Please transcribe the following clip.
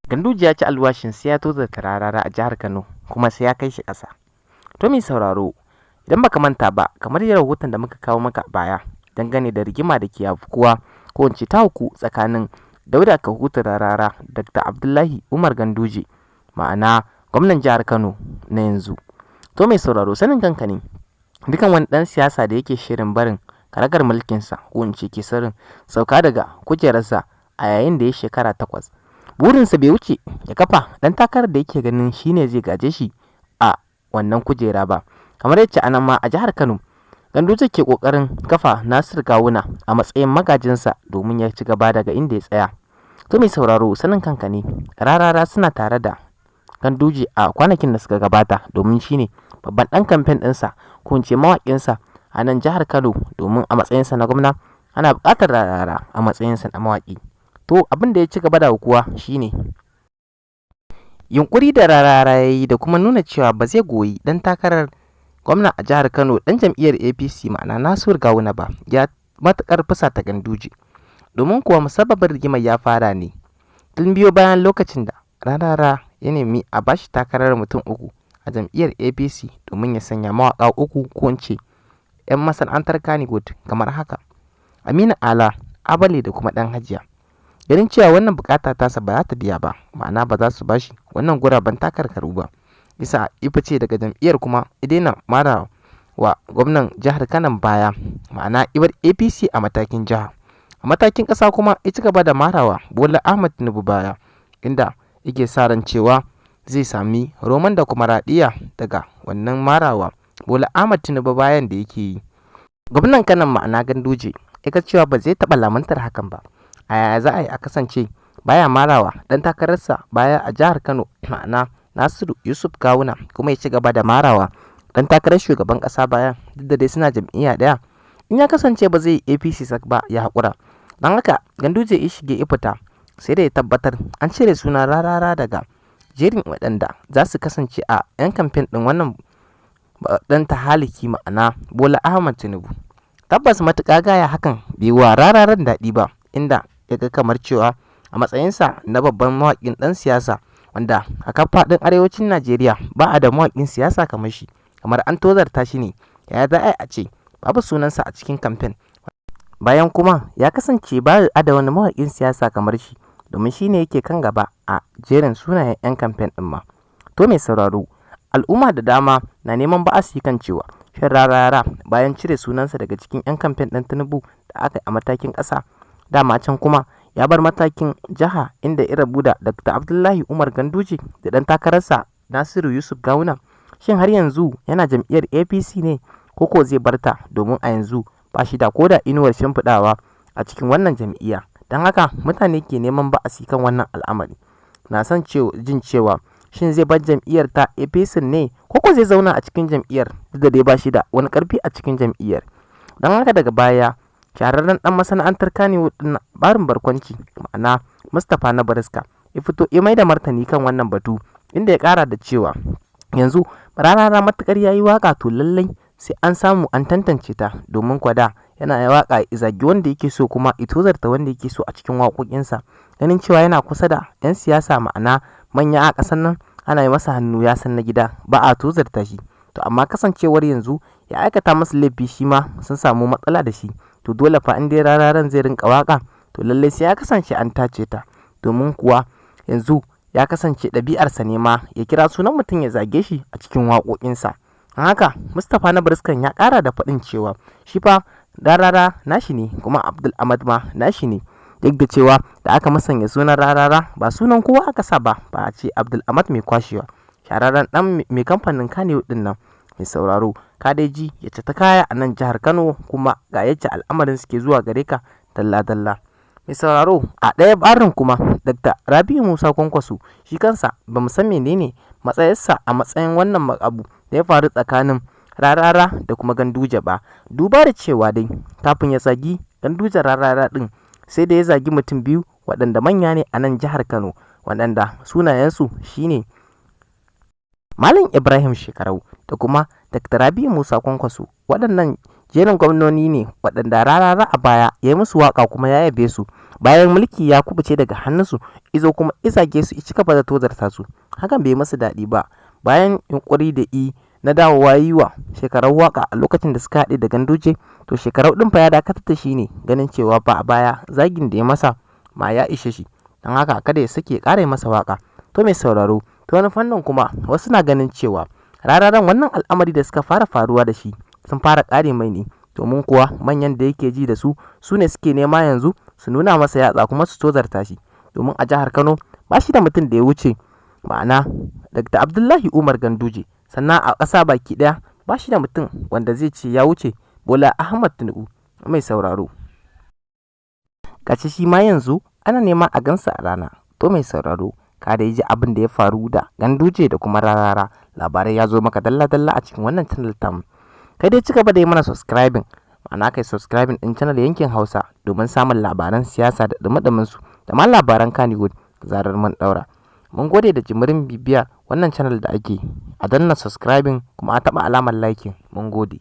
Ganduje ya ci alwashin sai ya tozarta Rarara a jihar Kano kuma sai ya kai shi ƙasa. To mai sauraro, idan baka manta ba, kamar yadda rahoton da muka kawo maka baya dangane da rigima da ke afkuwa ko in ce ta hauku tsakanin Dauda Kahutu Rarara da Dr. Abdullahi Umar Ganduje, ma'ana gwamnan jihar Kano na yanzu. To mai sauraro, sanin kanka ne, dukan wani ɗan siyasa da yake shirin barin karagar mulkinsa ko in ce ke shirin sauka daga kujerarsa a yayin da ya shekara 8, burinsa bai wuce ya kafa ɗan takarar da yake ganin shine zai gaje shi a wannan kujera ba. Kamar yadda anan ma a jihar Kano, Ganduje ke kokarin kafa Nasir Gawuna a matsayin magajinsa domin ya ci gaba daga inda ya tsaya. To mai sauraro, sanin kanka ne, Rarara suna tare da Ganduje a kwanakin da suka gabata domin shine babban ɗan kamfen ɗinsa ko in ce mawaƙinsa a nan jihar Kano, domin a matsayinsa na gwamna ana buƙatar Rarara a matsayinsa na mawaƙi. To abin da ya ci gaba da kuwa shine yunkuri da Rarara ya yi da kuma nuna cewa ba zai goyi dan takarar gwamna a jihar Kano dan jam'iyyar APC ma'ana Nasir Gawuna ba, ya matukar fusata Ganduje, domin kuwa musabbabin rigimar ya fara ne tun biyo bayan lokacin da Rarara ya nemi a bashi takarar mutum 3 a jam'iyyar APC domin ya sanya mawaka 3 ko in ce 'yan masana'antar Kannywood kamar haka: Aminu Ala, Abale da kuma Dan Hajiya. Ganin cewa wannan bukata tasa ba za ta biya ba, ma'ana ba za su bashi wannan guraben takarkaru ba, bisa ifice daga jam'iyyar kuma idena mara wa gwamnan jihar Kano baya, ma'ana ibar APC a matakin jiha. A matakin ƙasa kuma ya ci gaba da marawa Bola Ahmed Tinubu baya, inda yake sa ran cewa zai sami roman da kuma radiya daga wannan marawa Bola Ahmed Tinubu bayan da yake yi. Gwamnan Kano ma'ana Ganduje ya ga cewa ba zai taɓa lamuntar hakan ba. A yaya za a yi a kasance baya marawa dan takararsa baya a jihar Kano ma'ana Nasiru Yusuf Gawuna, kuma ya ci gaba da marawa dan takarar shugaban kasa baya, duk da dai suna jam'iyya daya? In ya kasance ba zai yi APC sak ba, ya haƙura. Don haka Ganduje ya shige ifita sai da ya tabbatar an cire suna Rarara daga jerin waɗanda za su kasance a 'yan kamfen ɗin wannan dan tahaliki ma'ana Bola Ahmed Tinubu. Tabbas matuƙa gaya hakan bai wa Rararan daɗi ba, inda ya ga kamar cewa a matsayinsa na babban mawaƙin ɗan siyasa wanda a kan faɗin arewacin Najeriya ba a da mawaƙin siyasa kamar shi, kamar an tozarta shi ne. Yaya za a ce babu sunansa a cikin kamfen, bayan kuma ya kasance ba a da wani mawaƙin siyasa kamar shi, domin shi ne yake kan gaba a jerin sunayen 'yan kamfen ɗin ma. To mai sauraro, al'umma da dama na neman ba'asi kan cewa shin Rarara bayan cire sunansa daga cikin 'yan kamfen ɗin Tinubu da aka yi a matakin ƙasa, dama can kuma ya bar matakin jiha inda ya rabu da Dr. Abdullahi Umar Ganduje da ɗan takararsa Nasiru Yusuf Gawuna, shin har yanzu yana jam'iyyar APC ne ko zai barta, domin a yanzu ba shi da koda inuwar shimfiɗawa a cikin wannan jam'iyya. Don haka mutane ke neman ba'asi kan wannan al'amari, na son jin cewa shin zai bar jam'iyyar ta APC ne ko zai zauna a cikin jam'iyyar, duk da dai ba shi da wani ƙarfi a cikin jam'iyyar. Don haka daga baya shahararren dan masana'antar Kannywood din barin barkwanci ma'ana Mustapha na Bariska ya fito ya mai da martani kan wannan batu, inda ya kara da cewa yanzu Rarara matukar yayi waka to lallai sai an samu an tantance ta, domin kwada yana waka izagi wanda yake so kuma itozarta wanda yake so a cikin waƙoƙinsa, ganin cewa yana kusa da 'yan siyasa ma'ana manya a ƙasar nan, ana yi masa hannu ya san na gida, ba a tozarta shi. To amma kasancewar yanzu ya aikata masa laifi, shi ma sun samu matsala da shi, to dole fa in dai Rararan zai rinka waka to lallai sai ya kasance an tace ta, domin kuwa yanzu ya kasance ɗabi'arsa ne ma ya kira sunan mutum ya zage shi a cikin waƙoƙinsa. Don haka Mustapha na Bariskan ya ƙara da faɗin cewa shi fa Rarara nashi ne, kuma Abdul Ahmad ma nashi ne, duk da cewa da aka musanya sunan Rarara ba sunan kowa aka sa ba a ce Abdul Ahmad mai kwashewa, shahararren dan mai kamfanin Kannywood din nan. Mai sauraro, kadeji ya ta kaya a nan jihar Kano, kuma ga yadda al'amarin suke zuwa gare ka dalla-dalla. Mai sauraro, a ɗaya barin kuma Dr. Rabi'u Musa Kwankwaso shi kansa ba mu san menene matsayarsa a matsayin wannan abu da ya faru tsakanin Rarara da kuma Ganduje ba, duba da cewa dai kafin ya zagi Ganduje Rarara din sai da ya zagi mutum biyu waɗanda manya ne a nan jihar Kano, waɗanda sunayensu shine Malam Ibrahim Shekarau da kuma Dr. Rabi'u Musa Kwankwaso. Waɗannan jerin gwamnoni ne waɗanda Rarara a baya ya yi musu waƙa kuma ya yabe su, bayan mulki ya kubuce daga hannunsu izo kuma izage su ci gaba da tozarta su. Hakan bai masu daɗi ba. Bayan yunkuri da na dawowa yi wa Shekarau waka a lokacin da suka haɗe da Ganduje, to Shekarau ɗin fa ya dakatar da shi ne, ganin cewa ba a baya zagin da ya masa ma ya ishe shi, don haka kada ya sake ƙara masa waka. To mai sauraro, ta wani fannin kuma wasu na ganin cewa rararan wannan al'amari da suka fara faruwa da shi sun fara ƙare mai ne, domin kuwa manyan da yake ji da su ne suke nema yanzu su nuna masa yatsa kuma su tozarta shi, domin a jihar Kano ba shi da mutum da ya wuce ma'ana Dr. Abdullahi Umar Ganduje, sannan a ƙasa baki ɗaya ba shi da mutum wanda zai ce ya wuce Bola Ahmad Tinubu. Mai sauraro, gashi shi ma yanzu ana nema a gansa a rana. To mai sauraro, ka da ji abin da ya faru da Ganduje da kuma Rarara. Labarai ya zo maka dalla-dalla a cikin wannan channel tamu. Kai dai ci gaba da yi mana subscribing, ma'ana kai subscribing din channel Yankin Hausa domin samun labaran siyasa da dumi su da ma labaran Kannywood zarar mun daura. Mun gode da jimirin bibiya wannan channel da ake. A danna subscribing kuma a taɓa alamar liking. Mun gode.